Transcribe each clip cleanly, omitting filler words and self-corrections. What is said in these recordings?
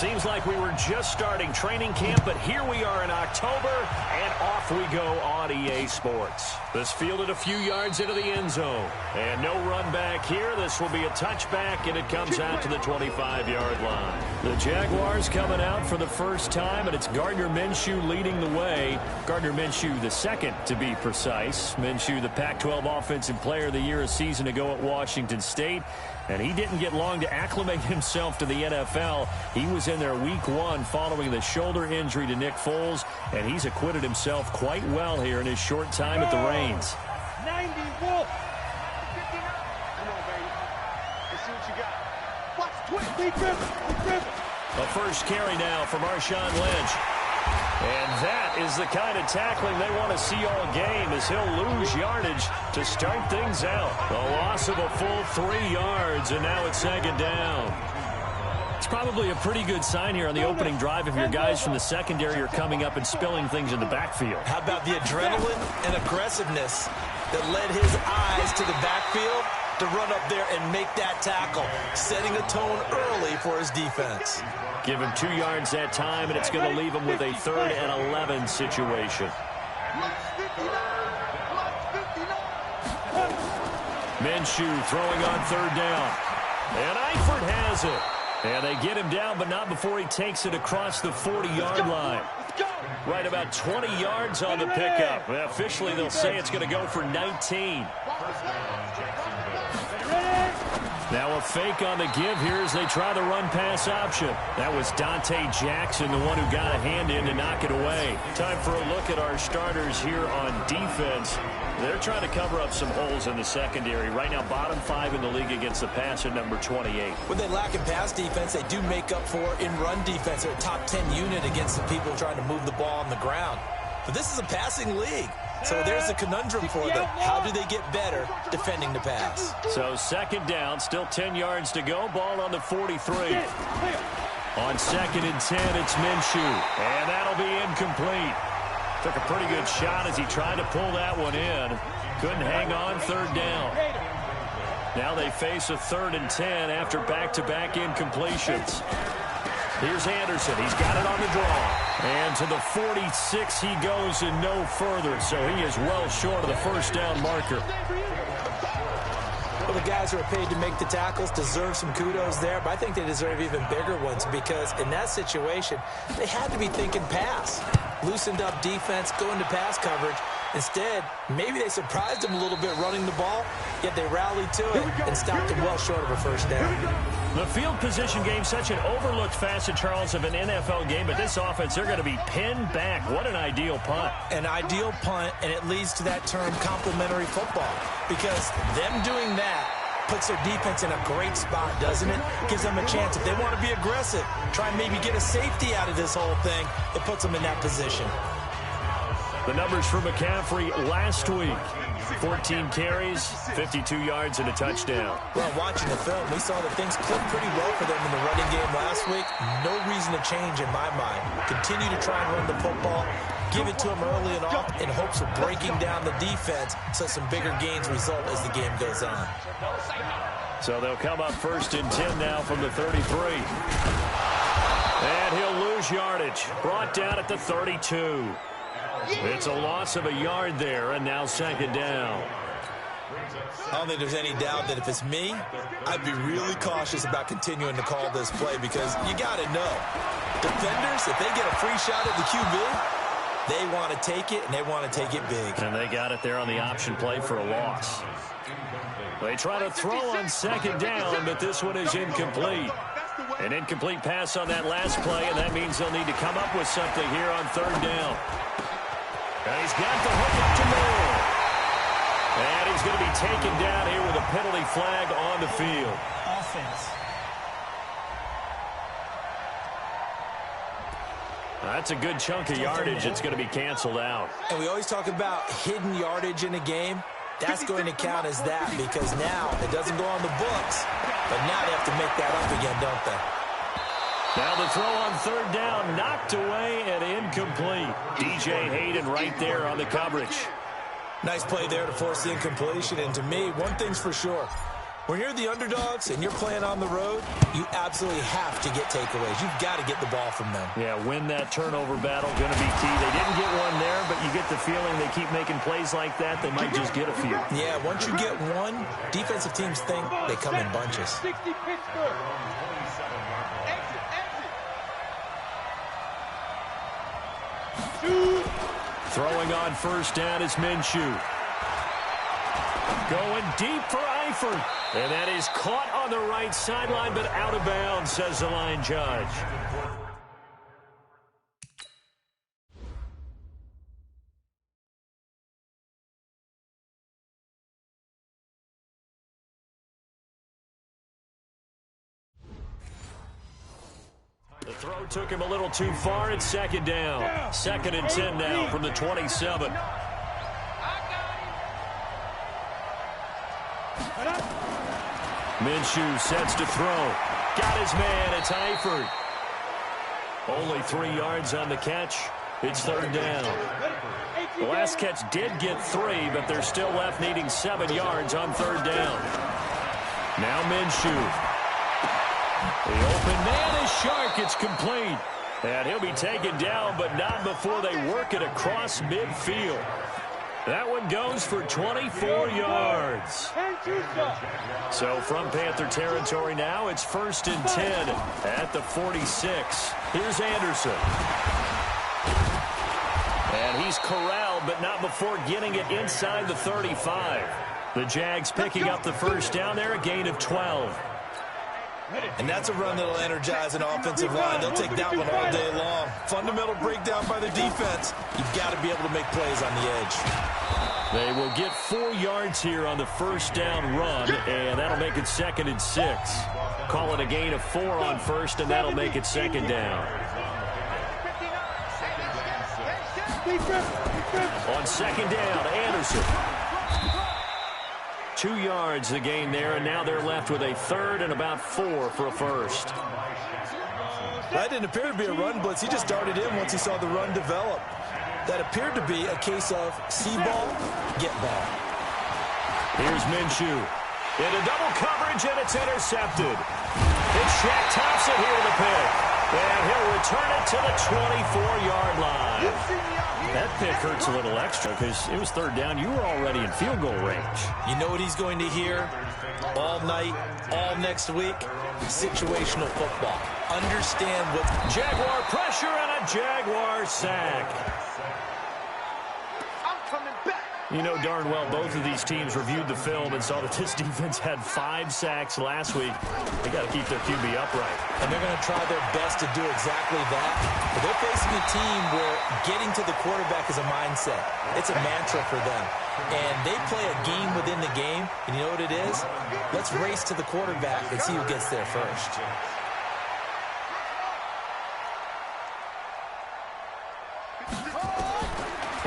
Seems like we were just starting training camp, but here we are in October, and off we go on EA Sports. This fielded a few yards into the end zone. And no run back here. This will be a touchback, and it comes out to the 25-yard line. The Jaguars coming out for the first time, and it's Gardner Minshew leading the way. Gardner Minshew the second, to be precise. Minshew, the Pac-12 Offensive Player of the Year a season ago at Washington State. And he didn't get long to acclimate himself to the NFL. He was in there week 1 following the shoulder injury to Nick Foles, and he's acquitted himself quite well here in his short time at the reins. 90 Wolf. 59. Come on, baby. Let's see what you got. Watch, twist, deep dribble. A first carry now from Marshawn Lynch. And that is the kind of tackling they want to see all game, as he'll lose yardage to start things out. A loss of a full 3 yards, and now it's second down. It's probably a pretty good sign here on the opening drive if your guys from the secondary are coming up and spilling things in the backfield. How about the adrenaline and aggressiveness that led his eyes to the backfield to run up there and make that tackle, setting a tone early for his defense. Give him 2 yards that time, and it's going to leave him with a 3rd and 11 situation. Minshew throwing on 3rd down. And Eifert has it. And they get him down, but not before he takes it across the 40-yard line. Right about 20 yards on the pickup. Officially, they'll say it's going to go for 19. Now a fake on the give here as they try the run-pass option. That was Dante Jackson, the one who got a hand in to knock it away. Time for a look at our starters here on defense. They're trying to cover up some holes in the secondary. Right now, bottom 5 in the league against the pass at number 28. When they lack in pass defense, they do make up for in run defense. They're a top 10 unit against the people trying to move the ball on the ground. But this is a passing league. So there's a conundrum for them. How do they get better defending the pass? So second down, still 10 yards to go. Ball on the 43. On 2nd and 10, it's Minshew. And that'll be incomplete. Took a pretty good shot as he tried to pull that one in. Couldn't hang on, 3rd down. Now they face a 3rd and 10 after back-to-back incompletions. Here's Anderson. He's got it on the draw. And to the 46 he goes and no further. So he is well short of the first down marker. Well, the guys who are paid to make the tackles deserve some kudos there, but I think they deserve even bigger ones because in that situation, they had to be thinking pass. Loosened up defense, going to pass coverage. Instead, maybe they surprised him a little bit running the ball, yet they rallied to it and stopped him well short of a first down. The field position game, such an overlooked facet, Charles, of an NFL game, but this offense, they're going to be pinned back. What an ideal punt. An ideal punt, and it leads to that term complementary football, because them doing that puts their defense in a great spot, doesn't it? Gives them a chance. If they want to be aggressive, try and maybe get a safety out of this whole thing, it puts them in that position. The numbers for McCaffrey last week. 14 carries, 52 yards, and a touchdown. Well, watching the film, we saw that things clicked pretty well for them in the running game last week. No reason to change in my mind. Continue to try and run the football, give it to them early and often in hopes of breaking down the defense so some bigger gains result as the game goes on. So they'll come up 1st and 10 now from the 33. And he'll lose yardage. Brought down at the 32. It's a loss of a yard there, and now 2nd down. I don't think there's any doubt that if it's me, I'd be really cautious about continuing to call this play because you got to know, defenders, if they get a free shot at the QB, they want to take it, and they want to take it big. And they got it there on the option play for a loss. They try to throw on 2nd down, but this one is incomplete. An incomplete pass on that last play, and that means they'll need to come up with something here on 3rd down. And he's got the hook up to Moore. And he's going to be taken down here with a penalty flag on the field. Offense. That's a good chunk of yardage. It's going to be canceled out. And we always talk about hidden yardage in a game. That's going to count as that because now it doesn't go on the books. But now they have to make that up again, don't they? Now the throw on 3rd down, knocked away and incomplete. DJ Hayden right there on the coverage. Nice play there to force the incompletion. And to me, one thing's for sure. When you're the underdogs and you're playing on the road, you absolutely have to get takeaways. You've got to get the ball from them. Yeah, win that turnover battle, going to be key. They didn't get one there, but you get the feeling they keep making plays like that, they might just get a few. Yeah, once you get one, defensive teams think they come in bunches. 60 Pittsburgh. Exit. Throwing on first down is Minshew. Going deep for Eifert. And that is caught on the right sideline, but out of bounds, says the line judge. The throw took him a little too far. It's second down. 2nd and 10 now from the 27. Minshew sets to throw. Got his man. It's Eifert. Only 3 yards on the catch. It's 3rd down. The last catch did get 3, but they're still left needing 7 yards on 3rd down. Now Minshew. The open man is Shark. It's complete. And he'll be taken down, but not before they work it across midfield. That one goes for 24 yards. So from Panther territory now, it's 1st and 10 at the 46. Here's Anderson. And he's corralled, but not before getting it inside the 35. The Jags picking up the first down there, a gain of 12. And that's a run that'll energize an offensive line. They'll take that one all day long. Fundamental breakdown by the defense. You've got to be able to make plays on the edge. They will get 4 yards here on the first down run, and that'll make it 2nd and 6. Call it a gain of 4 on first, and that'll make it 2nd down. On 2nd down, Anderson. 2 yards the gain there, and now they're left with a 3rd and about 4 for a first. That didn't appear to be a run blitz. He just darted in once he saw the run develop. That appeared to be a case of see ball, get ball. Here's Minshew. Into double coverage, and it's intercepted. It's Shaq Thompson here to the pick. And he'll return it to the 24-yard line. That pick hurts a little extra because it was 3rd down. You were already in field goal range. You know what he's going to hear all night, all next week? Situational football. Understand what... Jaguar pressure and a Jaguar sack. You know darn well both of these teams reviewed the film and saw that this defense had 5 sacks last week. They got to keep their QB upright. And they're going to try their best to do exactly that. But they're facing a team where getting to the quarterback is a mindset. It's a mantra for them. And they play a game within the game. And you know what it is? Let's race to the quarterback and see who gets there first.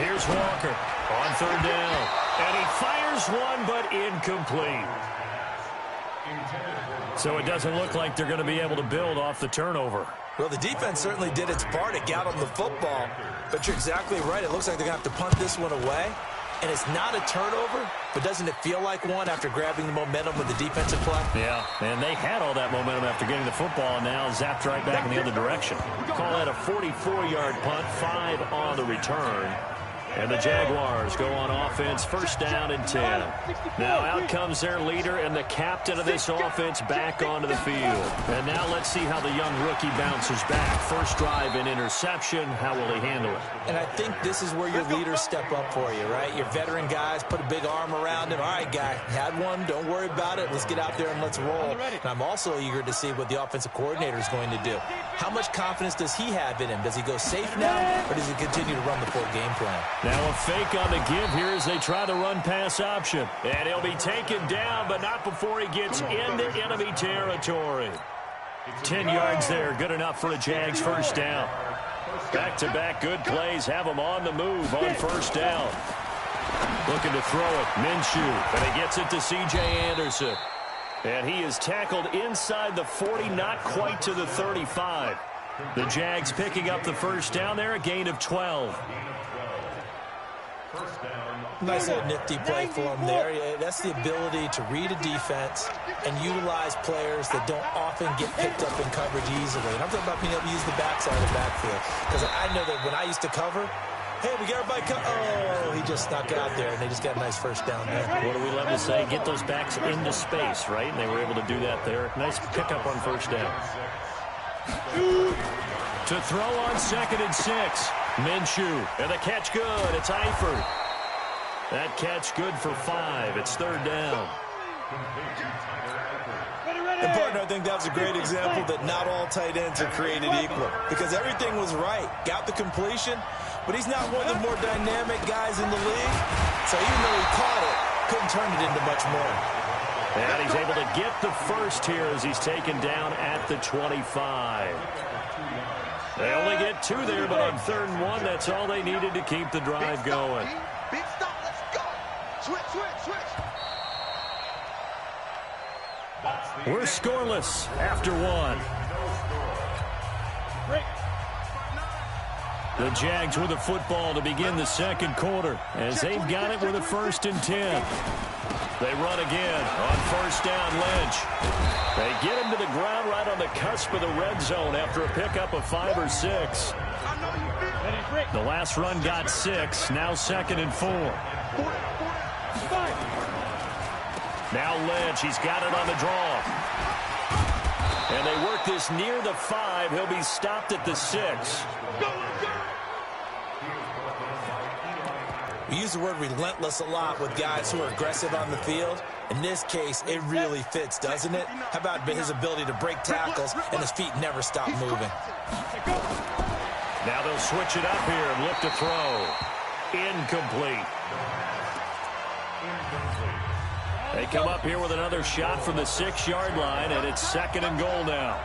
Here's Walker on 3rd down. And he fires one, but incomplete. So it doesn't look like they're going to be able to build off the turnover. Well, the defense certainly did its part. It got them the football. But you're exactly right. It looks like they're going to have to punt this one away. And it's not a turnover, but doesn't it feel like one after grabbing the momentum with the defensive play? Yeah, and they had all that momentum after getting the football, and now zapped right back in the other direction. Call that a 44-yard punt, 5 on the return. And the Jaguars go on offense, 1st down and 10. Now out comes their leader and the captain of this offense back onto the field. And now let's see how the young rookie bounces back. First drive and interception. How will he handle it? And I think this is where your leaders step up for you, right? Your veteran guys put a big arm around him. All right, guy, had one. Don't worry about it. Let's get out there and let's roll. And I'm also eager to see what the offensive coordinator is going to do. How much confidence does he have in him? Does he go safe now, or does he continue to run the full game plan? Now a fake on the give here as they try the run-pass option. And he'll be taken down, but not before he gets into enemy territory. 10 yards there, good enough for a Jags first down. Back-to-back good plays have him on the move on first down. Looking to throw it, Minshew, and he gets it to C.J. Anderson. And he is tackled inside the 40, not quite to the 35. The Jags picking up the first down there, a gain of 12. Nice little nifty play for him there. Yeah, that's the ability to read a defense and utilize players that don't often get picked up in coverage easily. And I'm talking about being able to use the backside of the backfield. Because I know that when I used to cover, hey, we got everybody oh, he just snuck out there, and they just got a nice first down there. What do we love to say? Get those backs into space, right? And they were able to do that there. Nice pickup on first down. To throw on 2nd and 6. Minshew. And the catch good. It's Eifert. That catch good for 5. It's 3rd down. And partner, I think that was a great example that not all tight ends are created equal. Because everything was right. Got the completion, but he's not one of the more dynamic guys in the league. So even though he caught it, couldn't turn it into much more. And he's able to get the first here as he's taken down at the 25. They only get 2 there, but on 3rd and 1, that's all they needed to keep the drive going. Big stop, let's go. Switch. We're scoreless after 1. The Jags with the football to begin the 2nd quarter as they've got it with a 1st and 10. They run again on 1st down. Lynch. They get him to the ground right on the cusp of the red zone after a pickup of 5 or 6. The last run got 6. Now 2nd and 4. Now Lynch. He's got it on the draw. And they work this near the 5. He'll be stopped at the 6. We use the word relentless a lot with guys who are aggressive on the field. In this case, it really fits, doesn't it? How about his ability to break tackles and his feet never stop moving? Now they'll switch it up here and look to throw. Incomplete. They come up here with another shot from the 6-yard line, and it's 2nd and goal now.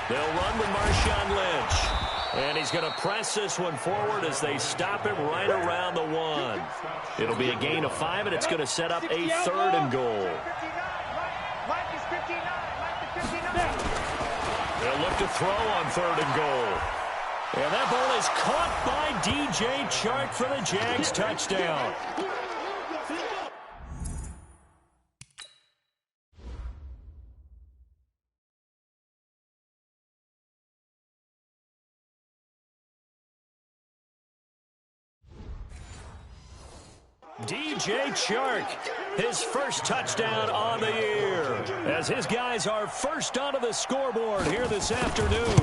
They'll run with Marshawn Lynch. And he's going to press this one forward as they stop him right around the 1. It'll be a gain of 5, and it's going to set up a 3rd and goal. They'll look to throw on 3rd and goal. And that ball is caught by DJ Chark for the Jags touchdown. DJ Chark, his first touchdown on the year, as his guys are first onto the scoreboard here this afternoon.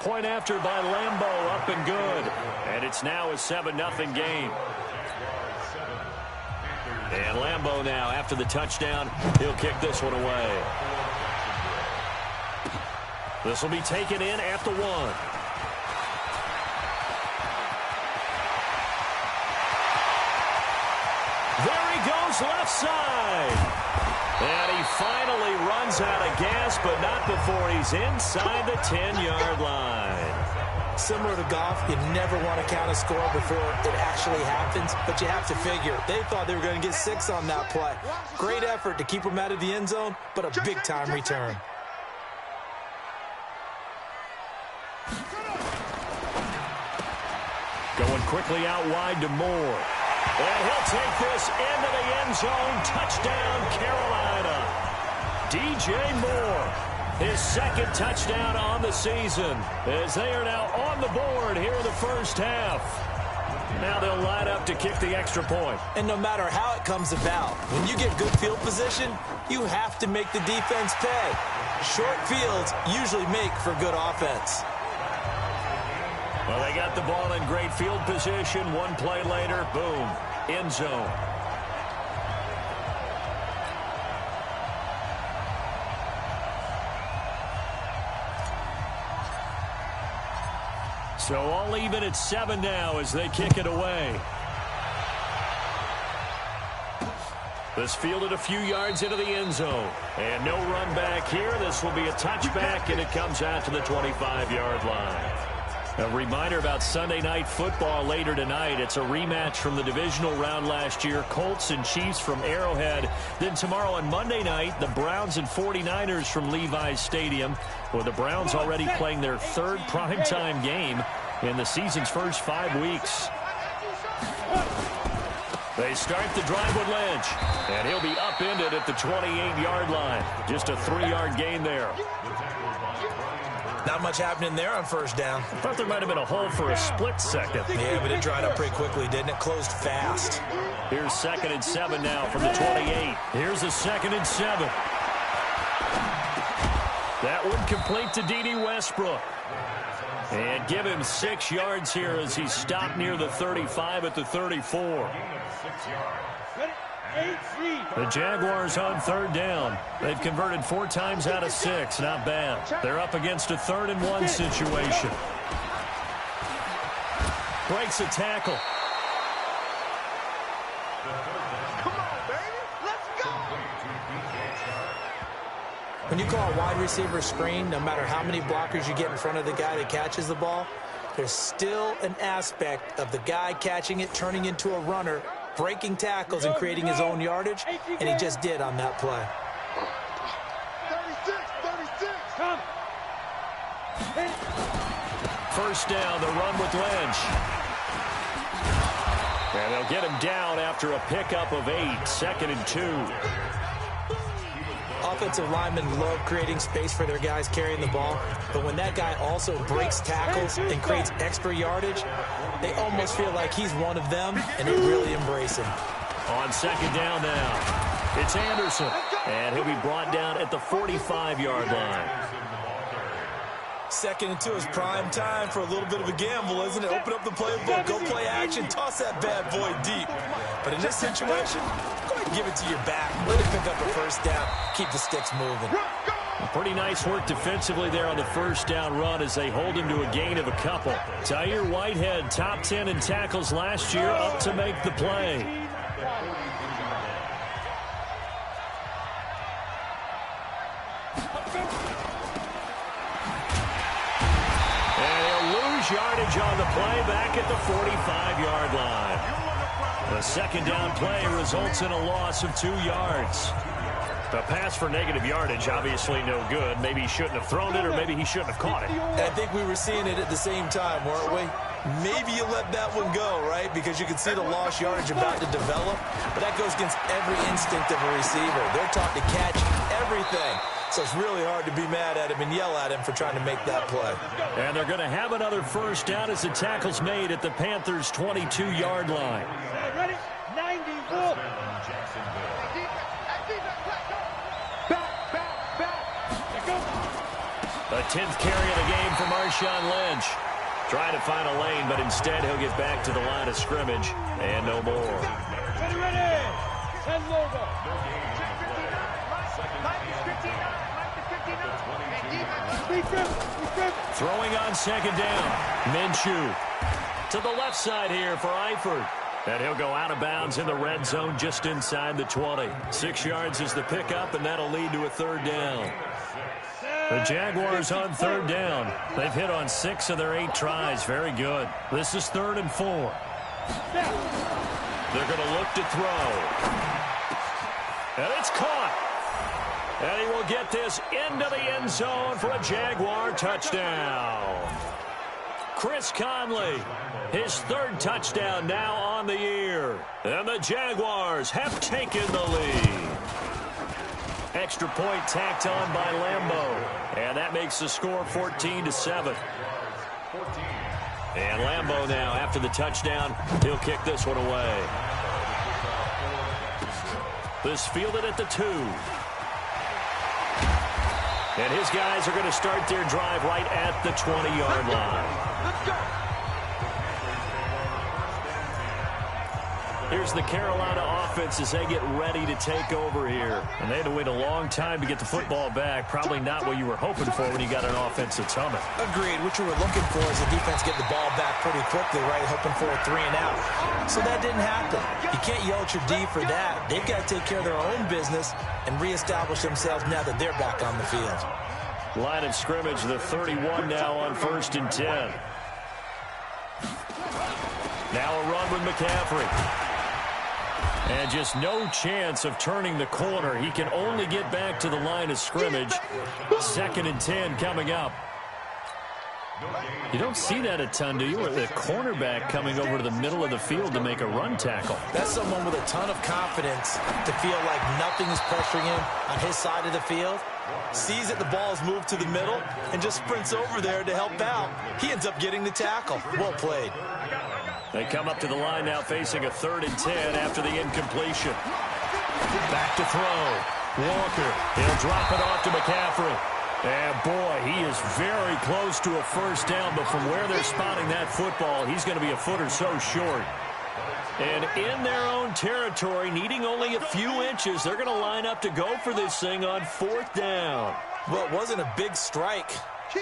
Point after by Lambeau, up and good. And it's now a 7-0 game. And Lambeau now, after the touchdown, he'll kick this one away. This will be taken in at the 1. There he goes, left side. And he finally runs out of gas, but not before he's inside the 10-yard line. Similar to golf, you never want to count a score before it actually happens, but you have to figure they thought they were going to get 6 on that play. Great effort to keep them out of the end zone, but a big-time return. Going quickly out wide to Moore. And he'll take this into the end zone. Touchdown, Carolina. DJ Moore, his 2nd touchdown on the season, as they are now on the board here in the first half. Now they'll line up to kick the extra point. And no matter how it comes about, when you get good field position, you have to make the defense pay. Short fields usually make for good offense. Well, they got the ball in great field position. One play later, boom, end zone. So all even at 7 now as they kick it away. This fielded a few yards into the end zone. And no run back here. This will be a touchback, and it comes out to the 25-yard line. A reminder about Sunday Night Football later tonight. It's a rematch from the divisional round last year. Colts and Chiefs from Arrowhead. Then tomorrow on Monday night, the Browns and 49ers from Levi's Stadium, with the Browns already playing their third primetime game in the season's first 5 weeks. They start the drive with Lynch, and he'll be upended at the 28-yard line. Just a 3-yard gain there. Not much happening there on first down. I thought there might have been a hole for a split second. Yeah, but it dried up pretty quickly, didn't it? Closed fast. Here's 2nd and 7 now from the 28. Here's a 2nd and 7. That one complete to D.D. Westbrook. And give him 6 yards here as he's stopped near the 35 at the 34. The Jaguars on 3rd down. They've converted 4 times out of 6. Not bad. They're up against a 3rd and 1 situation. Breaks a tackle. Come on, baby. Let's go. When you call a wide receiver screen, no matter how many blockers you get in front of the guy that catches the ball, there's still an aspect of the guy catching it, turning into a runner, breaking tackles and creating his own yardage, and he just did on that play. 36. Come. First down, the run with Lynch. And they'll get him down after a pickup of 8, 2nd and 2. Offensive linemen love creating space for their guys carrying the ball, but when that guy also breaks tackles and creates extra yardage, they almost feel like he's one of them, and they really embrace him. On 2nd down now, it's Anderson, and he'll be brought down at the 45-yard line. 2nd and 2 is prime time for a little bit of a gamble, isn't it? Open up the playbook, go play action, toss that bad boy deep. But in this situation, go ahead and give it to your back. Let it pick up a first down. Keep the sticks moving. Pretty nice work defensively there on the first down run as they hold him to a gain of a couple. Tyre Whitehead, top 10 in tackles last year, up to make the play. Yardage on the play back at the 45-yard line. The 2nd down play results in a loss of 2 yards. The pass for negative yardage, obviously no good. Maybe he shouldn't have thrown it, or maybe he shouldn't have caught it. I think we were seeing it at the same time, weren't we? Maybe you let that one go, right? Because you can see the lost yardage about to develop. But that goes against every instinct of a receiver. They're taught to catch everything. So it's really hard to be mad at him and yell at him for trying to make that play. And they're going to have another first down as the tackle's made at the Panthers' 22-yard line. Ready? 90, go. A 10th carry of the game for Marshawn Lynch. Trying to find a lane, but instead he'll get back to the line of scrimmage. And no more. Ready. 10 logo. Throwing on 2nd down. Minshew to the left side here for Eifert. And he'll go out of bounds in the red zone just inside the 20. 6 yards is the pickup, and that'll lead to a 3rd down. The Jaguars on 3rd down. They've hit on 6 of their 8 tries. Very good. This is 3rd and 4. They're going to look to throw. And it's caught. And he will get this into the end zone for a Jaguar touchdown. Chris Conley, his 3rd touchdown now on the year. And the Jaguars have taken the lead. Extra point tacked on by Lambeau. And that makes the score 14-7. And Lambeau now, after the touchdown, he'll kick this one away. This fielded at the 2. And his guys are going to start their drive right at the 20-yard line. Let's go. Here's the Carolina offense as they get ready to take over here. And they had to wait a long time to get the football back. Probably not what you were hoping for when you got an offense that's humming. Agreed. What you were looking for is the defense get the ball back pretty quickly, right? Hoping for a 3 and out. So that didn't happen. You can't yell at your D for that. They've got to take care of their own business and reestablish themselves now that they're back on the field. Line of scrimmage, the 31 now on 1st and 10. Now a run with McCaffrey. And just no chance of turning the corner. He can only get back to the line of scrimmage. 2nd and 10 coming up. You don't see that a ton, do you? Or the cornerback coming over to the middle of the field to make a run tackle. That's someone with a ton of confidence to feel like nothing is pressuring him on his side of the field. Sees that the ball is moved to the middle and just sprints over there to help out. He ends up getting the tackle. Well played. They come up to the line now facing a 3rd and 10 after the incompletion. Back to throw. Walker. He'll drop it off to McCaffrey. And, boy, he is very close to a first down, but from where they're spotting that football, he's going to be a foot or so short. And in their own territory, needing only a few inches, they're going to line up to go for this thing on 4th down. Well, it wasn't a big strike,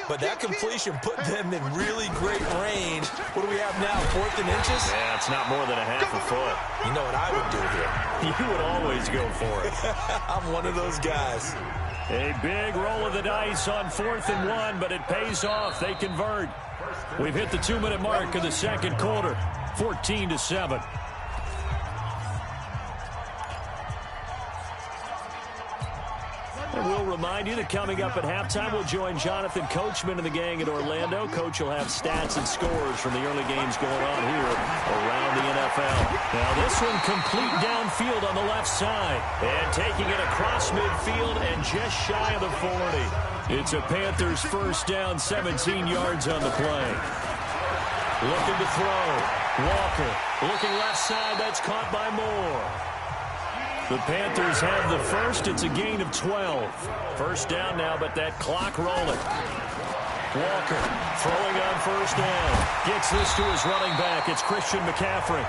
but that completion put them in really great range. What do we have now, 4th and inches? Yeah, it's not more than a half a foot. You know what I would do here? You would always go for it. I'm one of those guys. A big roll of the dice on 4th and 1, but it pays off. They convert. We've hit the 2-minute mark of the second quarter, 14-7. And we'll remind you that coming up at halftime, we'll join Jonathan Coachman and the gang at Orlando. Coach will have stats and scores from the early games going on here around the NFL. Now this one complete downfield on the left side. And taking it across midfield and just shy of the 40. It's a Panthers first down, 17 yards on the play. Looking to throw. Walker looking left side. That's caught by Moore. The Panthers have the first. It's a gain of 12. First down now, but that clock rolling. Walker throwing on first down. Gets this to his running back. It's Christian McCaffrey.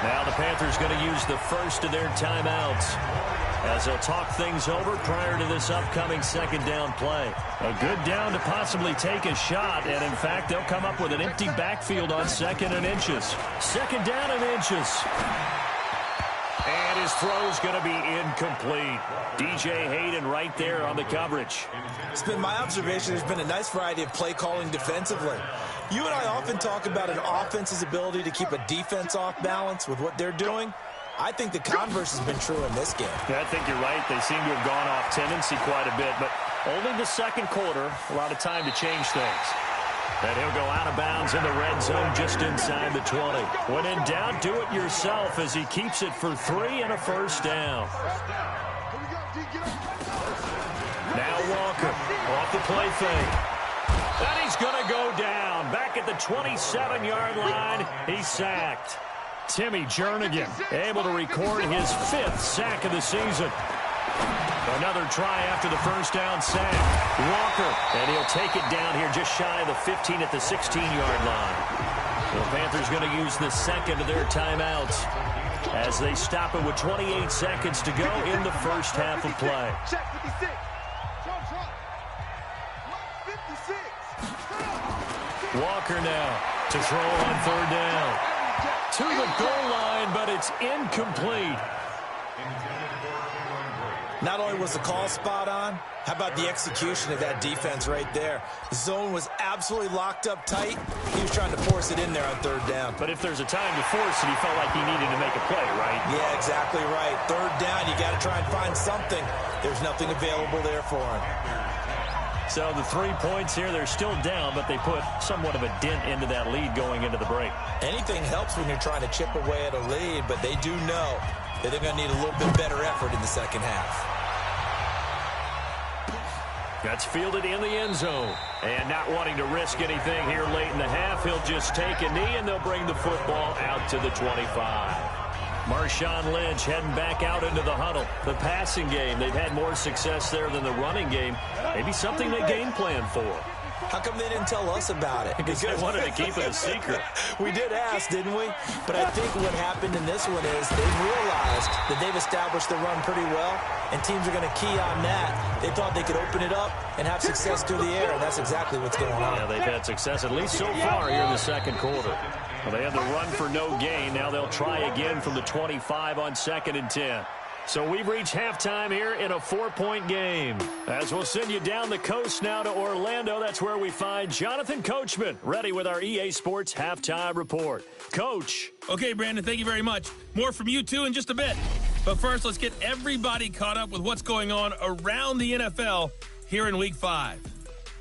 Now the Panthers going to use the first of their timeouts as they'll talk things over prior to this upcoming second down play. A good down to possibly take a shot, and in fact, they'll come up with an empty backfield on 2nd and inches. 2nd down and inches. And his throw's going to be incomplete. DJ Hayden right there on the coverage. It's been my observation there's been a nice variety of play calling defensively. You and I often talk about an offense's ability to keep a defense off balance with what they're doing. I think the converse has been true in this game. Yeah, I think you're right. They seem to have gone off tendency quite a bit, but only the second quarter, a lot of time to change things. And he'll go out of bounds in the red zone just inside the 20. When in doubt, do it yourself as he keeps it for 3 and a first down. Now Walker off the play fake. And he's going to go down. Back at the 27-yard line, he's sacked. Timmy Jernigan able to record his 5th sack of the season. Another try after the first down sack. Walker, and he'll take it down here just shy of the 15 at the 16-yard line. The Panthers going to use the second of their timeouts as they stop it with 28 seconds to go in the first half of play. Walker now to throw on 3rd down. To the goal line, but it's incomplete. Not only was the call spot on, how about the execution of that defense right there? The zone was absolutely locked up tight. He was trying to force it in there on 3rd down. But if there's a time to force it, he felt like he needed to make a play, right? Yeah, exactly right. 3rd down, you got to try and find something. There's nothing available there for him. So the 3 points here, they're still down, but they put somewhat of a dent into that lead going into the break. Anything helps when you're trying to chip away at a lead, but they do know that they're going to need a little bit better effort in the second half. That's fielded in the end zone. And not wanting to risk anything here late in the half, he'll just take a knee, and they'll bring the football out to the 25. Marshawn Lynch heading back out into the huddle. The passing game, they've had more success there than the running game. Maybe something they game plan for. How come they didn't tell us about it? Because they wanted to keep it a secret. We did ask, didn't we? But I think what happened in this one is they've realized that they've established the run pretty well, and teams are going to key on that. They thought they could open it up and have success through the air, and that's exactly what's going on. Yeah, they've had success, at least so far here in the second quarter. Well, they had the run for no gain. Now they'll try again from the 25 on 2nd and 10. So we've reached halftime here in a 4-point game. As we'll send you down the coast now to Orlando, that's where we find Jonathan Coachman, ready with our EA Sports Halftime Report. Coach. Okay, Brandon, thank you very much. More from you, too, in just a bit. But first, let's get everybody caught up with what's going on around the NFL here in Week 5.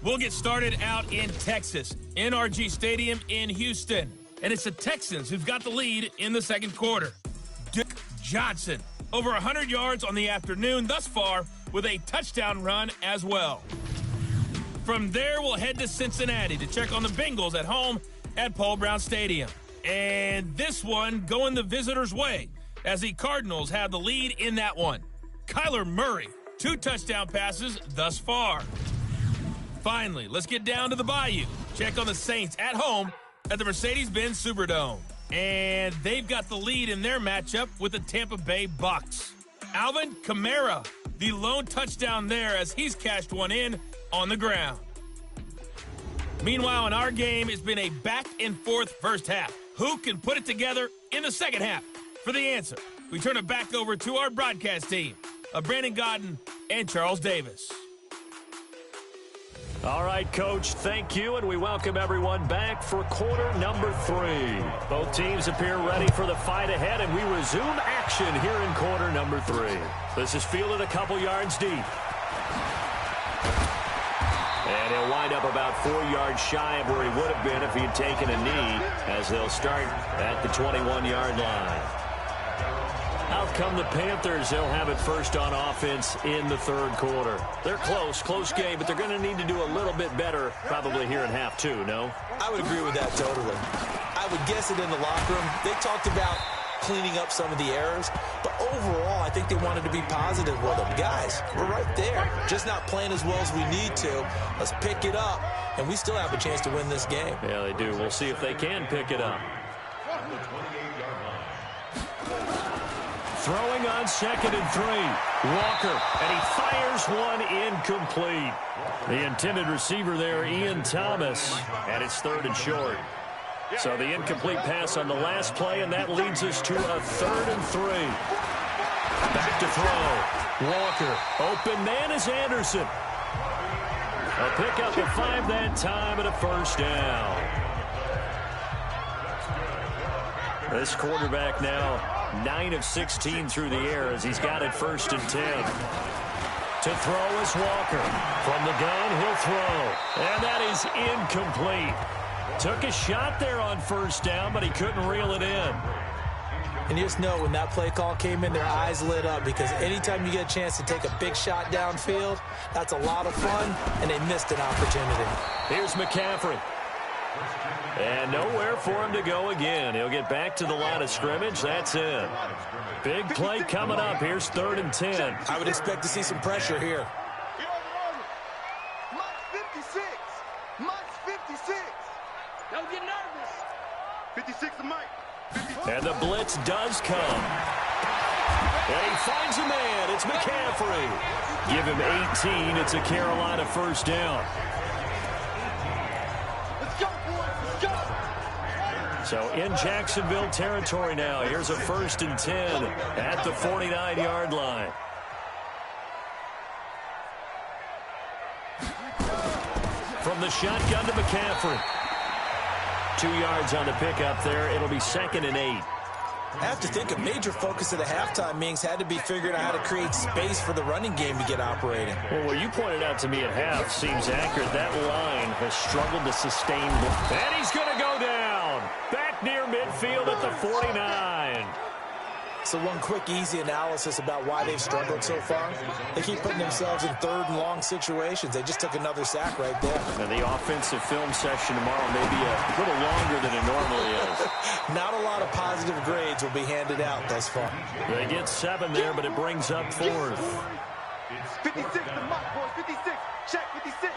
We'll get started out in Texas, NRG Stadium in Houston. And it's the Texans who've got the lead in the second quarter. Duke Johnson, over 100 yards on the afternoon thus far with a touchdown run as well. From there, we'll head to Cincinnati to check on the Bengals at home at Paul Brown Stadium. And this one going the visitors' way as the Cardinals have the lead in that one. Kyler Murray, 2 touchdown passes thus far. Finally, let's get down to the Bayou. Check on the Saints at home at the Mercedes-Benz Superdome. And they've got the lead in their matchup with the Tampa Bay Bucks. Alvin Kamara, the lone touchdown there as he's cashed one in on the ground. Meanwhile, in our game, it's been a back-and-forth first half. Who can put it together in the second half? For the answer, we turn it back over to our broadcast team of Brandon Godden and Charles Davis. All right, Coach, thank you, and we welcome everyone back for quarter number 3. Both teams appear ready for the fight ahead, and we resume action here in quarter number 3. This is fielded a couple yards deep. And he'll wind up about 4 yards shy of where he would have been if he had taken a knee, as they'll start at the 21-yard line. Out come the Panthers. They'll have it first on offense in the third quarter. They're close game, but they're going to need to do a little bit better probably here in half 2, no? I would agree with that totally. I would guess it in the locker room. They talked about cleaning up some of the errors, but overall, I think they wanted to be positive with them. Guys, we're right there. Just not playing as well as we need to. Let's pick it up, and we still have a chance to win this game. Yeah, they do. We'll see if they can pick it up. Throwing on 2nd and 3. Walker, and he fires one incomplete. The intended receiver there, Ian Thomas, and it's 3rd and short. So the incomplete pass on the last play, and that leads us to a 3rd and 3. Back to throw. Walker, open man is Anderson. A pickup of 5 that time and a first down. This quarterback now 9 of 16 through the air as he's got it 1st and 10. To throw is Walker. From the gun, he'll throw. And that is incomplete. Took a shot there on 1st down, but he couldn't reel it in. And you just know when that play call came in, their eyes lit up because anytime you get a chance to take a big shot downfield, that's a lot of fun, and they missed an opportunity. Here's McCaffrey. And nowhere for him to go again. He'll get back to the line of scrimmage. That's it. Big play coming up. Here's 3rd and 10. I would expect to see some pressure here. Mike's 56. Mike's 56. Don't get nervous. 56 to Mike. 55. And the blitz does come. And he finds a man. It's McCaffrey. Give him 18. It's a Carolina 1st down. So in Jacksonville territory now. Here's a 1st and 10 at the 49-yard line. From the shotgun to McCaffrey. 2 yards on the pickup there. It'll be 2nd and 8. I have to think a major focus of the halftime meetings had to be figuring out how to create space for the running game to get operating. Well, what you pointed out to me at half seems accurate. That line has struggled to sustain. And he's going to go down. Back near midfield at the 49. So one quick, easy analysis about why they've struggled so far. They keep putting themselves in 3rd and long situations. They just took another sack right there. And the offensive film session tomorrow may be a little longer than it normally is. Not a lot of positive grades will be handed out thus far. They get 7 there, but it brings up 4th. 56 to Mike, boys. 56. Check 56.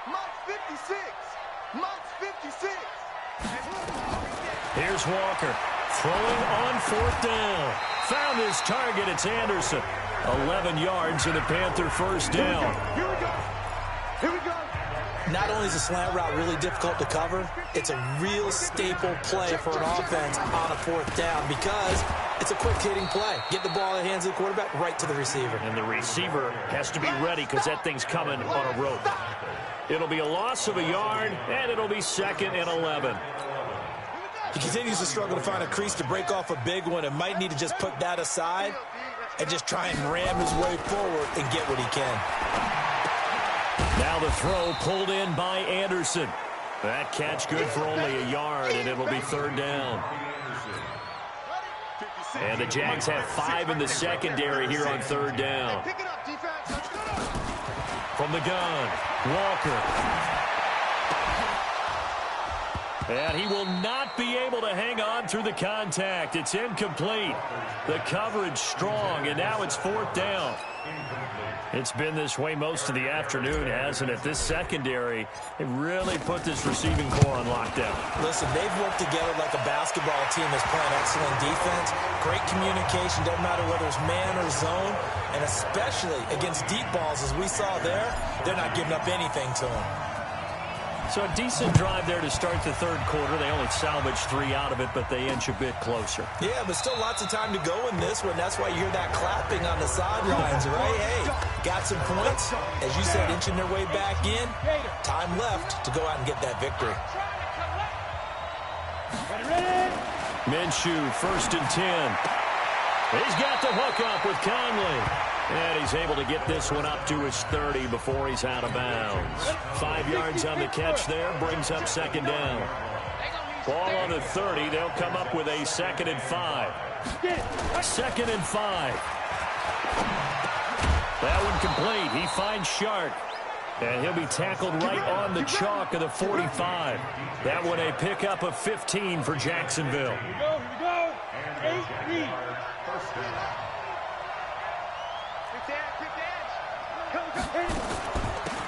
Mike's 56. Mike's 56. Here's Walker. Throwing on 4th down. Found his target. It's Anderson. 11 yards and a Panther 1st down. Here we go. Here we go. Not only is a slant route really difficult to cover, it's a real staple play for an offense on a fourth down because it's a quick-hitting play. Get the ball in the hands of the quarterback, right to the receiver. And the receiver has to be ready because that thing's coming on a rope. It'll be a loss of a yard, and it'll be 2nd and 11. He continues to struggle to find a crease to break off a big one and might need to just put that aside and just try and ram his way forward and get what he can. Now the throw pulled in by Anderson. That catch good for only a yard, and it'll be 3rd down. And the Jags have 5 in the secondary here on 3rd down. From the gun, Walker. And he will not be able to hang on through the contact. It's incomplete. The coverage strong, and now it's 4th down. It's been this way most of the afternoon, hasn't it? This secondary, it really put this receiving core on lockdown. Listen, they've worked together like a basketball team that's playing excellent defense. Great communication, doesn't matter whether it's man or zone. And especially against deep balls, as we saw there, they're not giving up anything to them. So a decent drive there to start the 3rd quarter. They only salvaged 3 out of it, but they inch a bit closer. Yeah, but still lots of time to go in this one. That's why you hear that clapping on the sidelines, right? Hey, got some points. As you said, inching their way back in. Time left to go out and get that victory. Minshew, 1st and 10. He's got the hook up with Conley. And he's able to get this one up to his 30 before he's out of bounds. 5 yards on the catch there, brings up 2nd down. Ball on the 30, they'll come up with a 2nd and 5. 2nd and 5. That one complete. He finds Shark. And he'll be tackled right on the chalk of the 45. That one a pickup of 15 for Jacksonville. Here we go. 8-3.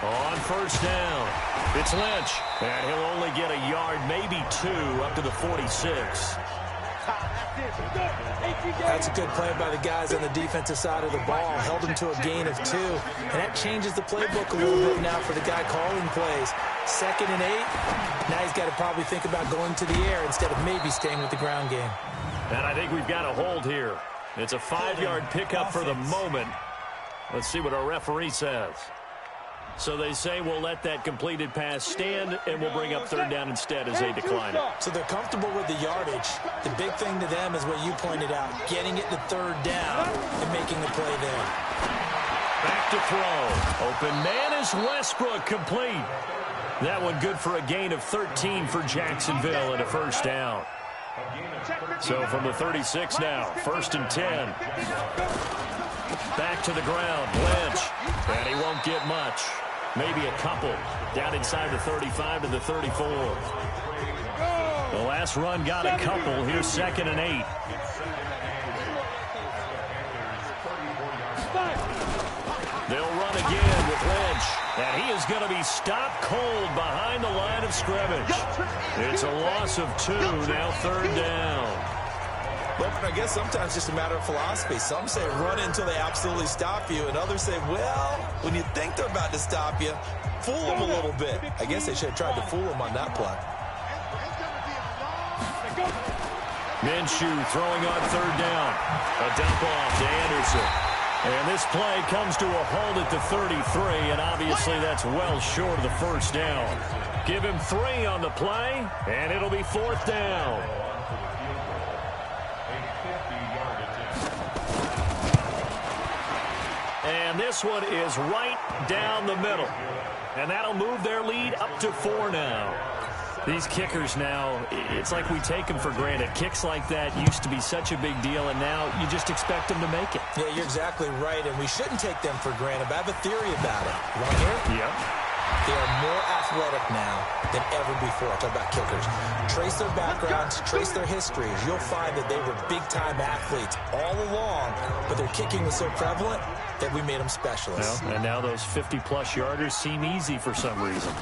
On 1st down, it's Lynch. And he'll only get a yard, maybe 2, up to the 46. That's a good play by the guys on the defensive side of the ball. Held him to a gain of 2. And that changes the playbook a little bit now for the guy calling plays. 2nd and 8. Now he's got to probably think about going to the air instead of maybe staying with the ground game. And I think we've got a hold here. It's a 5-yard pickup for the moment. Let's see what our referee says. So they say we'll let that completed pass stand, and we'll bring up 3rd down instead as they decline it. So they're comfortable with the yardage. The big thing to them is what you pointed out, getting it to 3rd down and making the play there. Back to throw. Open man is Westbrook, complete. That one good for a gain of 13 for Jacksonville and a 1st down. So from the 36 now, 1st and 10. Back to the ground, Lynch. And he won't get much. Maybe a couple. Down inside the 35 to the 34. The last run got a couple. Here's 2nd and 8. They'll run again with Lynch. And he is going to be stopped cold behind the line of scrimmage. It's a loss of 2, now 3rd down. But I guess sometimes it's just a matter of philosophy. Some say run until they absolutely stop you, and others say, well, when you think they're about to stop you, fool them a little bit. I guess they should have tried to fool them on that play. Minshew throwing on 3rd down. A dump off to Anderson. And this play comes to a halt at the 33, and obviously that's well short of the 1st down. Give him 3 on the play, and it'll be 4th down. And this one is right down the middle. And that'll move their lead up to 4 now. These kickers now, it's like we take them for granted. Kicks like that used to be such a big deal, and now you just expect them to make it. Yeah, you're exactly right, and we shouldn't take them for granted. But I have a theory about it. You want to hear it? Yep. They are more athletic now than ever before. Talk about kickers. Trace their backgrounds, trace their histories. You'll find that they were big-time athletes all along, but their kicking was so prevalent that we made them specialists. Well, and now those 50-plus yarders seem easy for some reason.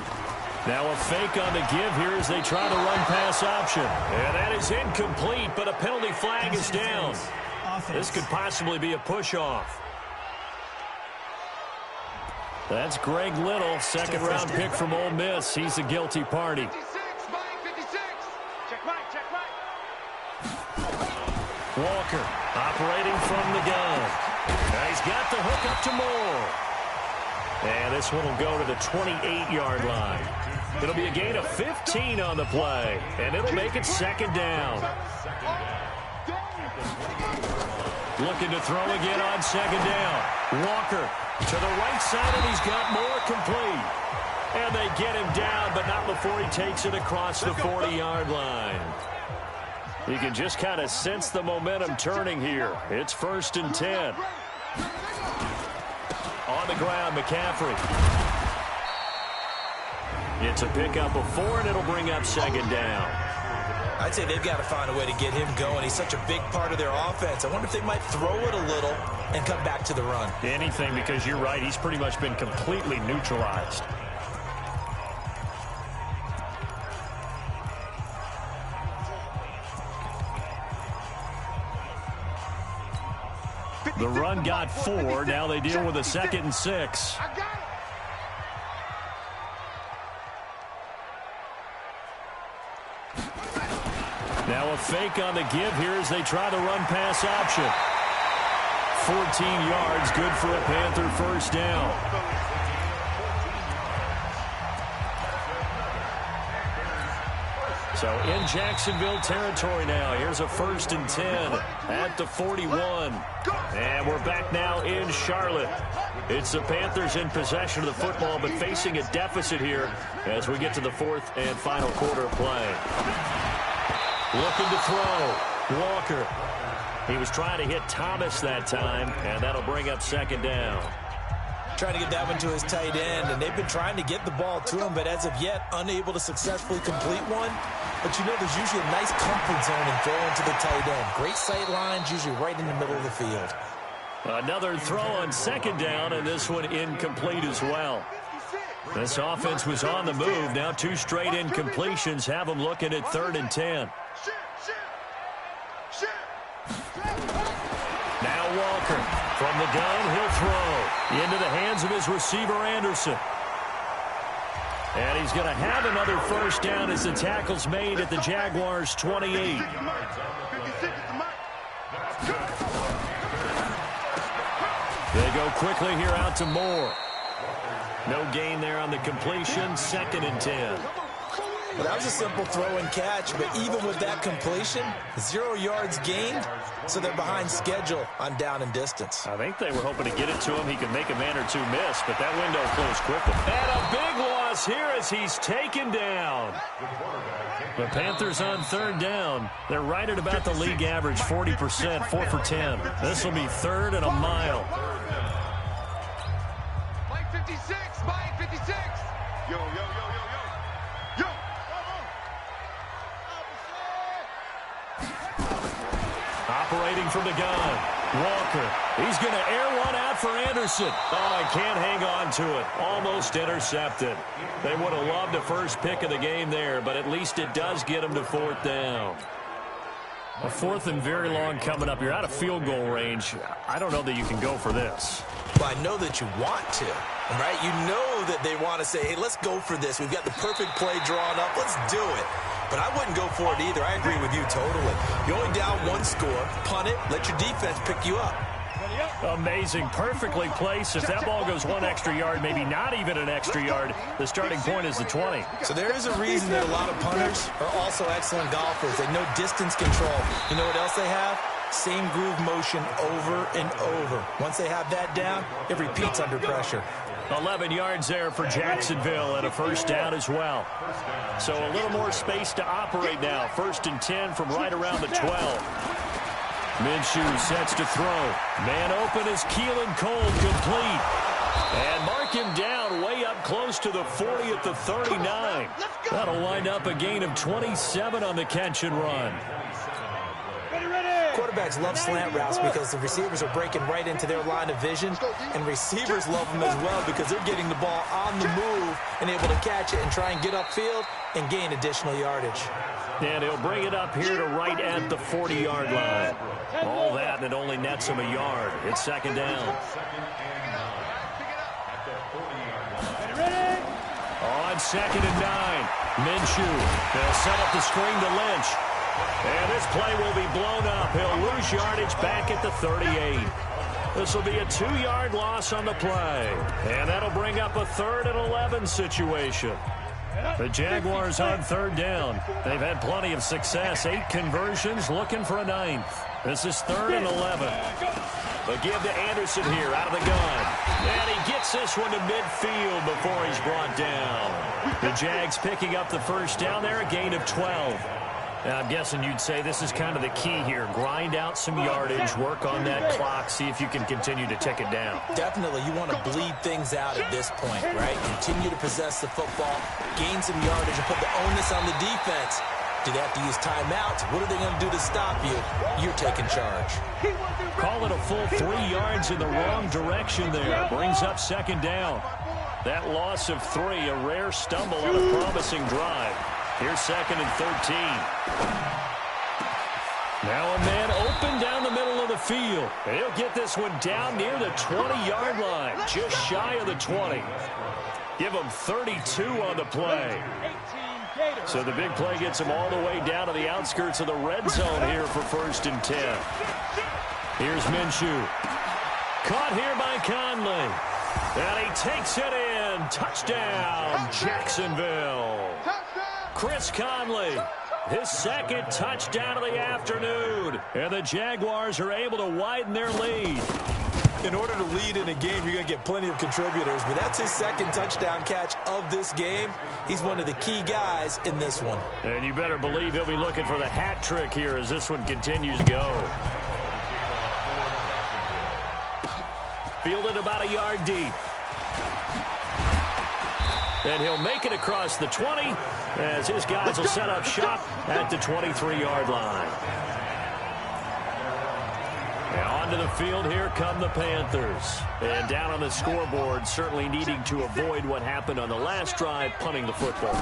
Now a fake on the give here as they try to run pass option. And that is incomplete, but a penalty flag is down. This could possibly be a push-off. That's Greg Little, second-round pick from Ole Miss. He's a guilty party. 56, Mike, 56. Check Mike, check Mike. Walker operating from the gun. Now he's got the hook up to Moore. And this one will go to the 28-yard line. It'll be a gain of 15 on the play, and it'll make it second down. Looking to throw again on second down. Walker to the right side, and he's got Moore complete. And they get him down, but not before he takes it across the 40-yard line. You can just kind of sense the momentum turning here. It's 1st and 10. On the ground, McCaffrey. It's a pickup of 4, and it'll bring up second down. I'd say they've got to find a way to get him going. He's such a big part of their offense. I wonder if they might throw it a little and come back to the run. Anything, because you're right. He's pretty much been completely neutralized. The run got 4. Now they deal with a 2nd and 6. I got it. Now a fake on the give here as they try the run-pass option. 14 yards, good for a Panther first down. So in Jacksonville territory now. Here's a 1st and 10 at the 41. And we're back now in Charlotte. It's the Panthers in possession of the football, but facing a deficit here as we get to the 4th and final quarter of play. Looking to throw. Walker. He was trying to hit Thomas that time, and that'll bring up second down. Trying to get that one to his tight end, and they've been trying to get the ball to him, but as of yet, unable to successfully complete one. But you know, there's usually a nice comfort zone in throwing to the tight end. Great sight lines, usually right in the middle of the field. Another throw on second down, and this one incomplete as well. This offense was on the move. Now 2 straight incompletions have them looking at 3rd and 10. Now Walker from the gun, he'll throw into the hands of his receiver Anderson. And he's going to have another first down as the tackle's made at the Jaguars' 28. They go quickly here out to Moore. No gain there on the completion, 2nd and 10. Well, that was a simple throw and catch, but even with that completion, 0 yards gained, so they're behind schedule on down and distance. I think they were hoping to get it to him. He could make a man or two miss, but that window closed quickly. And a big loss here as he's taken down. The Panthers on 3rd down. They're right at about the league average, 40%, 4 for 10. This will be 3rd and a mile. Mike 56, Mike 56. Yo, yo, yo, yo, yo. Yo. Operating from the gun. Walker. He's going to air one out for Anderson. Oh, he can't hang on to it. Almost intercepted. They would have loved a first pick of the game there, but at least it does get them to 4th down. A 4th and very long coming up. You're out of field goal range. I don't know that you can go for this. Well, I know that you want to, right? You know that they want to say, hey, let's go for this. We've got the perfect play drawn up. Let's do it. But I wouldn't go for it either. I agree with you totally. You're only down 1 score. Punt it. Let your defense pick you up. Amazing. Perfectly placed. If that ball goes 1 extra yard, maybe not even an extra yard, the starting point is the 20. So there is a reason that a lot of punters are also excellent golfers. They know distance control. You know what else they have? Same groove motion over and over. Once they have that down, it repeats under pressure. 11 yards there for Jacksonville and a first down as well. So a little more space to operate now. 1st and 10 from right around the 12. Minshew sets to throw. Man open is Keelan Cole, complete. And mark him down way up close to the 40 at the 39. That'll wind up a gain of 27 on the catch and run. Quarterbacks love slant routes because the receivers are breaking right into their line of vision, and receivers love them as well because they're getting the ball on the move and able to catch it and try and get upfield and gain additional yardage. And he'll bring it up here to right at the 40-yard line. All that, and it only nets him a yard. It's 2nd down. on 2nd and 9. Minshew, they'll set up the screen to Lynch. And this play will be blown up. He'll lose yardage back at the 38. This will be a 2-yard loss on the play. And that'll bring up a 3rd and 11 situation. The Jaguars on 3rd down. They've had plenty of success. 8 conversions, looking for a 9th. This is 3rd and 11. They give to Anderson here out of the gun. And he gets this one to midfield before he's brought down. The Jags picking up the first down there, a gain of 12. Now, I'm guessing you'd say this is kind of the key here. Grind out some yardage, work on that clock, see if you can continue to tick it down. Definitely. You want to bleed things out at this point, right? Continue to possess the football, gain some yardage, and put the onus on the defense. Do they have to use timeouts? What are they going to do to stop you? You're taking charge. Call it a full 3 yards in the wrong direction there. Brings up 2nd down. That loss of 3, a rare stumble on a promising drive. Here's 2nd and 13. Now a man open down the middle of the field. And he'll get this one down near the 20-yard line, just shy of the 20. Give him 32 on the play. So the big play gets him all the way down to the outskirts of the red zone here for 1st and 10. Here's Minshew. Caught here by Conley. And he takes it in. Touchdown, Jacksonville. Chris Conley, his 2nd touchdown of the afternoon. And the Jaguars are able to widen their lead. In order to lead in a game, you're going to get plenty of contributors, but that's his 2nd touchdown catch of this game. He's one of the key guys in this one. And you better believe he'll be looking for the hat trick here as this one continues to go. Fielded about a yard deep. And he'll make it across the 20 as his guys will set up shop at the 23-yard line. Now onto the field, here come the Panthers. And down on the scoreboard, certainly needing to avoid what happened on the last drive, punting the football.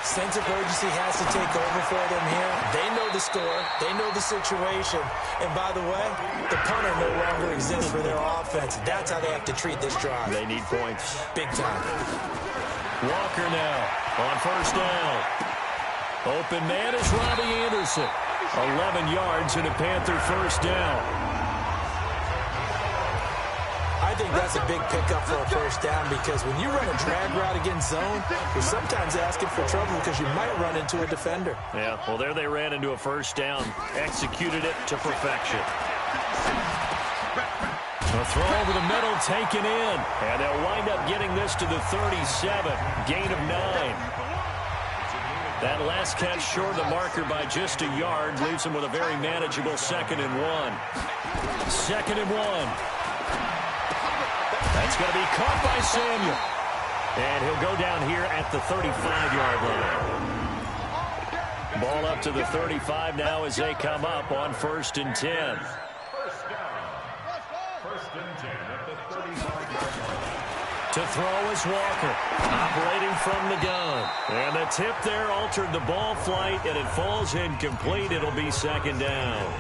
Sense of urgency has to take over for them here. They know the score. They know the situation. And by the way, the punter no longer exists for their offense. That's how they have to treat this drive. They need points. Big time. Walker now on 1st down. Open man is Robbie Anderson. 11 yards and a Panther 1st down. I think that's a big pickup for a 1st down because when you run a drag route against zone, you're sometimes asking for trouble because you might run into a defender. Yeah, well, there they ran into a 1st down. Executed it to perfection. A throw over the middle taken in. And they'll wind up getting this to the 37. Gain of 9. That last catch short of the marker by just a yard leaves him with a very manageable 2nd and 1. 2nd and 1. That's going to be caught by Samuel. And he'll go down here at the 35-yard line. Ball up to the 35 now as they come up on 1st and 10. 1st and 10 at the 35-yard line. To throw is Walker, operating from the gun. And the tip there altered the ball flight, and it falls incomplete. It'll be 2nd down.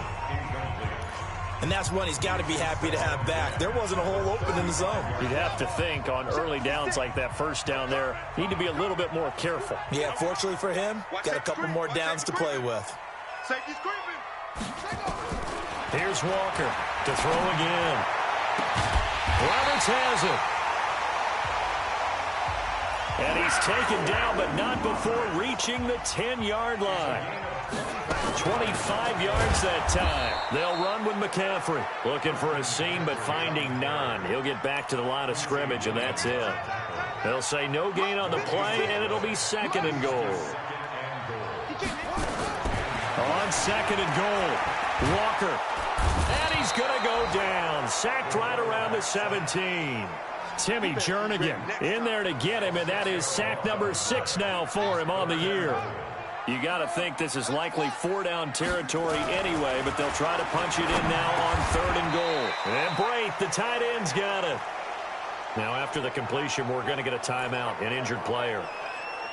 And that's one he's got to be happy to have back. There wasn't a hole open in the zone. You'd have to think on early downs like that 1st down there, need to be a little bit more careful. Yeah, fortunately for him, got a couple more downs to play with. Here's Walker to throw again. Roberts has it. And he's taken down, but not before reaching the 10-yard line. 25 yards that time. They'll run with McCaffrey. Looking for a seam, but finding none. He'll get back to the line of scrimmage, and that's it. They'll say no gain on the play, and it'll be 2nd and goal. On 2nd and goal, Walker. And he's going to go down. Sacked right around the 17. Timmy Jernigan in there to get him, and that is sack number 6 now for him on the year. You got to think this is likely 4-down territory anyway, but they'll try to punch it in now on 3rd and goal. And Brate, the tight end's got it. Now after the completion, we're going to get a timeout, an injured player.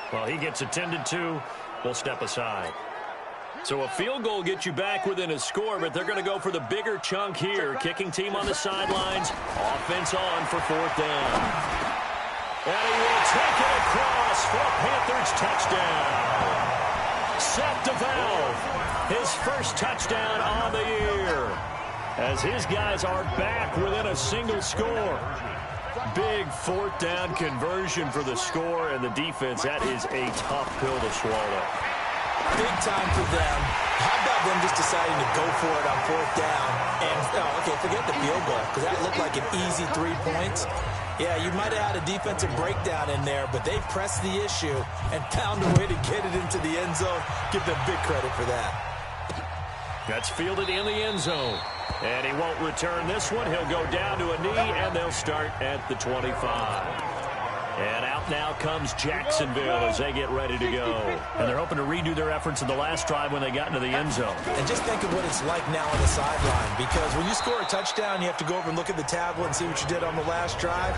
While he gets attended to, we'll step aside. So a field goal gets you back within a score, but they're going to go for the bigger chunk here. Kicking team on the sidelines. Offense on for 4th down. And he will take it across for a Panthers touchdown. Seth DeValve, his first touchdown on the year, as his guys are back within a single score. Big fourth down conversion for the score, and the defense, that is a tough pill to swallow. Big time for them. How about them just deciding to go for it on fourth down? And, okay, forget the field goal, because that looked like an easy 3 points. Yeah, you might have had a defensive breakdown in there, but they pressed the issue and found a way to get it into the end zone. Give them big credit for that. That's fielded in the end zone. And he won't return this one. He'll go down to a knee, and they'll start at the 25. And out now comes Jacksonville as they get ready to go. And they're hoping to redo their efforts in the last drive when they got into the end zone. And just think of what it's like now on the sideline, because when you score a touchdown, you have to go over and look at the tablet and see what you did on the last drive.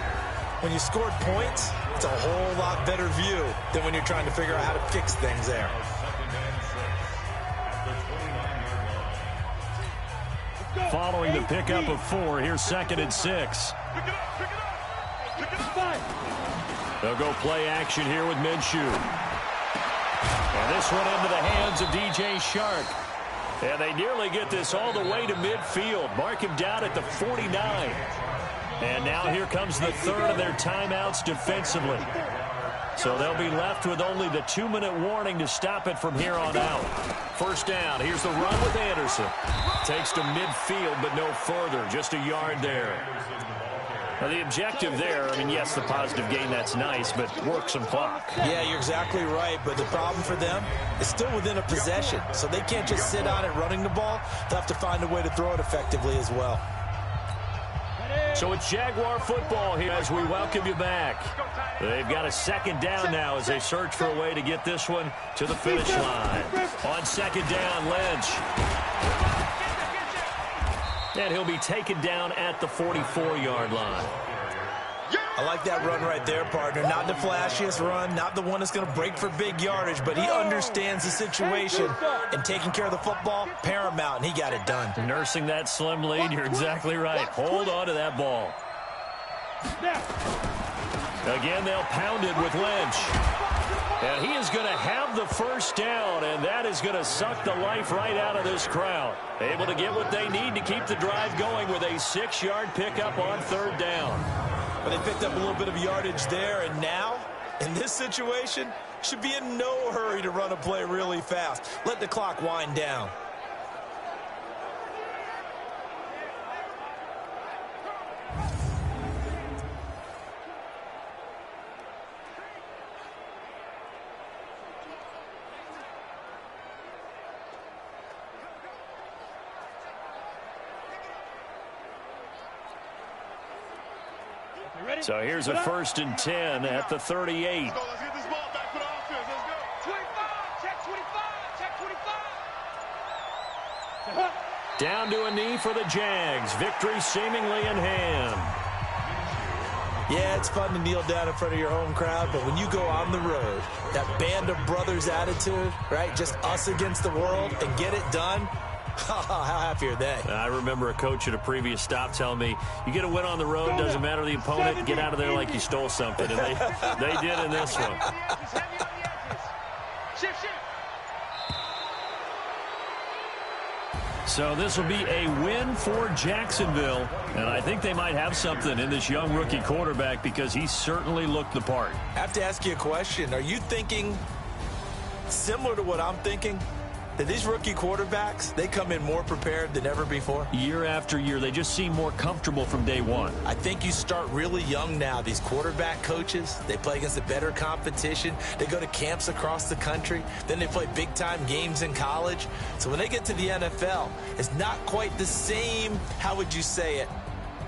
When you scored points, it's a whole lot better view than when you're trying to figure out how to fix things there. Following the pickup of 4, here's 2nd and 6. They'll go play action here with Minshew. And this one into the hands of DJ Shark. And they nearly get this all the way to midfield. Mark him down at the 49. And now here comes the third of their timeouts defensively. So they'll be left with only the 2-minute warning to stop it from here on out. First down. Here's the run with Anderson. Takes to midfield, but no further. Just a yard there. Now, the objective there, I mean, yes, the positive gain, that's nice, but work some clock. Yeah, you're exactly right, but the problem for them is still within a possession, so they can't just sit on it running the ball. They'll have to find a way to throw it effectively as well. So it's Jaguar football here as we welcome you back. They've got a 2nd down now as they search for a way to get this one to the finish line. On 2nd down, Lynch. And he'll be taken down at the 44-yard line. I like that run right there, partner. Not the flashiest run, not the one that's going to break for big yardage, but he understands the situation, and taking care of the football, paramount, and he got it done. Nursing that slim lead, you're exactly right. Hold on to that ball. Again, they'll pound it with Lynch. And he is going to have the first down, and that is going to suck the life right out of this crowd. Able to get what they need to keep the drive going with a 6-yard pickup on 3rd down. But they picked up a little bit of yardage there, and now, in this situation, should be in no hurry to run a play really fast. Let the clock wind down. So here's a 1st and 10 at the 38. Let's get this ball back for the offense. Let's go. 25. Check 25. Check 25. Down to a knee for the Jags. Victory seemingly in hand. Yeah, it's fun to kneel down in front of your home crowd, but when you go on the road, that band of brothers attitude, right, just us against the world, and get it done, how happy are they? I remember a coach at a previous stop telling me, you get a win on the road, doesn't matter the opponent, get out of there like you stole something. And they did in this one. So this will be a win for Jacksonville. And I think they might have something in this young rookie quarterback because he certainly looked the part. I have to ask you a question. Are you thinking similar to what I'm thinking? That these rookie quarterbacks, they come in more prepared than ever before? Year after year, they just seem more comfortable from day one. I think you start really young now. These quarterback coaches, they play against the better competition. They go to camps across the country. Then they play big-time games in college. So when they get to the NFL, it's not quite the same, how would you say it,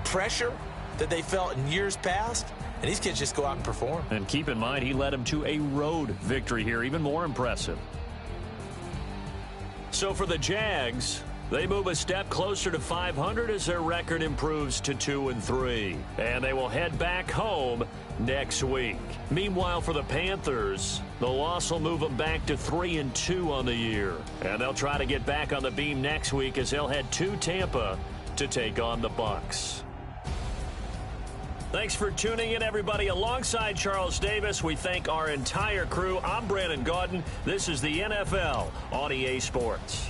pressure that they felt in years past. And these kids just go out and perform. And keep in mind, he led them to a road victory here, even more impressive. So for the Jags, they move a step closer to 500 as their record improves to 2-3. And they will head back home next week. Meanwhile, for the Panthers, the loss will move them back to 3-2 on the year. And they'll try to get back on the beam next week as they'll head to Tampa to take on the Bucs. Thanks for tuning in, everybody. Alongside Charles Davis, we thank our entire crew. I'm Brandon Gaudin. This is the NFL on EA Sports.